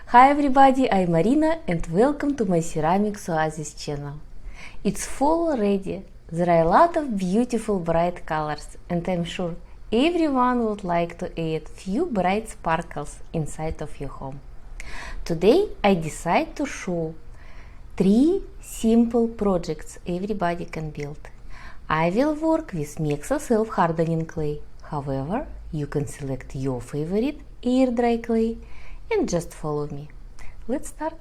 Hi everybody, I'm Marina and welcome to my Ceramics Oasis channel. It's fall already, there are a lot of beautiful bright colors and I'm sure everyone would like to add few bright sparkles inside of your home. Today I decide to show 3 simple projects everybody can build. I will work with Mexa self-hardening clay, however you can select your favorite air dry clay and just follow me. Let's start.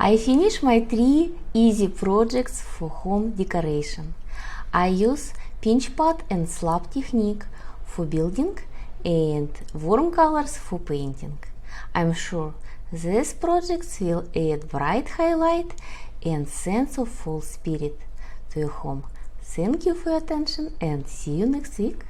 I finish my 3 easy projects for home decoration. I use pinch pot and slab technique for building and warm colors for painting. I'm sure these projects will add bright highlight and sense of fall spirit to your home. Thank you for your attention and see you next week.